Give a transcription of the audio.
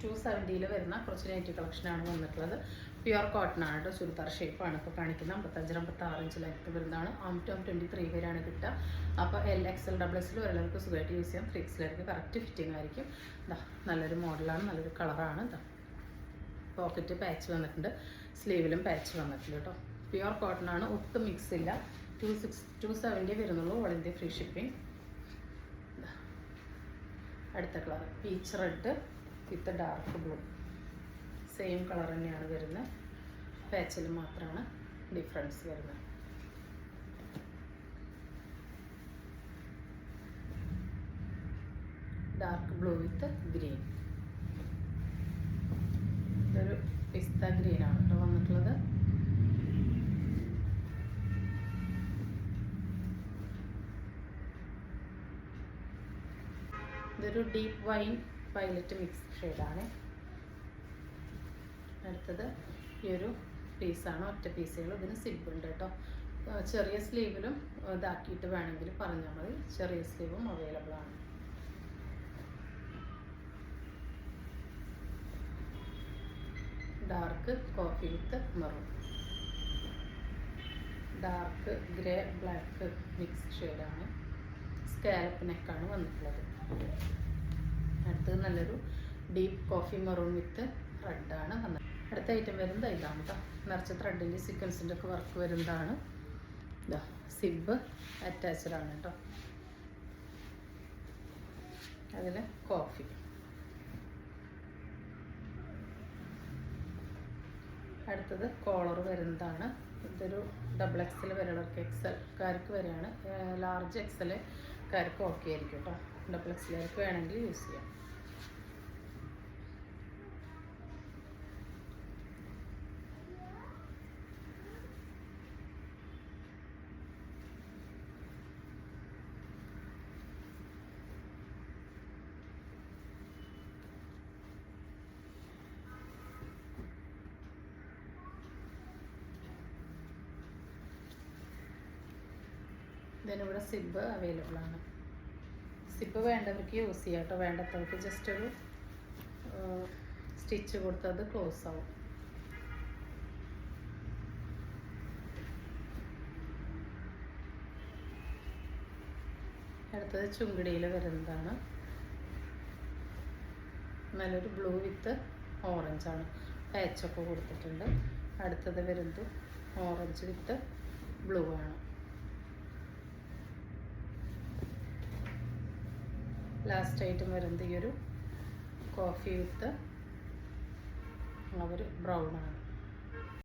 270 വരുന്ന കുറച്ച് നൈറ്റി കളക്ഷനാണ് വന്നിട്ടുള്ളത്. പ്യുവർ കോട്ടൺ ആണ് കേട്ടോ. ചുരിദാർ ഷേപ്പാണ് ഇപ്പോൾ കാണിക്കുന്നത്. 55-56 ഇഞ്ച് ലെങ്ത്ത് വരുന്നതാണ്. ആം ടു ആം 23 വരെയാണ് കിട്ടുക. അപ്പോൾ LXL XXL വരെയുള്ളവർക്ക് സുഖമായിട്ട് യൂസ് ചെയ്യാം. 3XL കറക്റ്റ് ഫിറ്റിംഗ് ആയിരിക്കും. ഇതാ നല്ലൊരു മോഡലാണ്, നല്ലൊരു കളറാണ്. ഇതാ പോക്കറ്റ് പാച്ച് വന്നിട്ടുണ്ട്, സ്ലീവിലും പാച്ച് വന്നിട്ടുണ്ട് കേട്ടോ. പ്യുവർ കോട്ടൺ ആണ്, ഒട്ടും മിക്സ് ഇല്ല. 270 വരുന്നുള്ളൂ. All India free shipping. അടുത്ത colour peach red with dark blue. Same colour തന്നെയാണ് വരുന്നത്, പാച്ചിൽ മാത്രമാണ് ഡിഫറൻസ് വരുന്നത്. Dark blue with green. ഇതൊരു പിസ്ത ഗ്രീനാണ് കേട്ടോ വന്നിട്ടുള്ളത്. ഇതൊരു ഡീപ്പ് വൈൻ വയലറ്റ് മിക്സ് ഷെയ്ഡാണ്. അടുത്തത് ഈ ഒരു പീസാണ്, ഒറ്റ പീസുകൾ. ഇതിന് സിബ് ഉണ്ട് കേട്ടോ. ചെറിയ സ്ലീവിലും ഇതാക്കിയിട്ട് വേണമെങ്കിൽ പറഞ്ഞാൽ മതി. ചെറിയ സ്ലീവും അവൈലബിൾ ആണ്. Dark coffee with maroon. Dark grey black mix ഷെയ്ഡാണ്. സ്കാലപ്പ് നെക്കാണ് വന്നിട്ടുള്ളത്. അടുത്തത് നല്ലൊരു ഡീപ്പ് കോഫി മെറൂൺ വിത്ത് റെഡാണ് വന്നത്. അടുത്ത ഐറ്റം വരുന്നത് ഇതാണ് കേട്ടോ. നിറച്ച ത്രെഡിൻ്റെ സീക്വൻസിൻ്റെ ഒക്കെ വർക്ക് വരുന്നതാണ്. ഇതാ സിബ് അറ്റാച്ച്ഡ് ആണ് കേട്ടോ. അതിൽ കോഫി. അടുത്തത് കോളർ വരുന്നതാണ്. ഇതൊരു XXL വരെയുള്ളവർക്ക്, XLക്കാർക്ക് വരെയാണ്. ലാർജ് XLക്കാർക്ക് ഓക്കെ ആയിരിക്കും കേട്ടോ. XXLക്കാർക്ക് വേണമെങ്കിൽ യൂസ് ചെയ്യാം. ഇതിനിവിടെ സിബ് അവൈലബിൾ ആണ്. സിബ് വേണ്ടവർക്ക് യൂസ് ചെയ്യാം കേട്ടോ. വേണ്ടാത്തവർക്ക് ജസ്റ്റ് ഒരു സ്റ്റിച്ച് കൊടുത്തത് ക്ലോസ് ആവും. അടുത്തത് ചുങ്കിടിയിൽ വരുന്നതാണ്. നല്ലൊരു ബ്ലൂ വിത്ത് ഓറഞ്ചാണ്, പാച്ചൊക്കെ കൊടുത്തിട്ടുണ്ട്. അടുത്തത് വരുന്നത് ഓറഞ്ച് വിത്ത് ബ്ലൂ ആണ്. ലാസ്റ്റ് ഐറ്റം വരുന്നത് ഈ ഒരു കോഫി വിത്ത് ബ്രൗൺ ആണ്.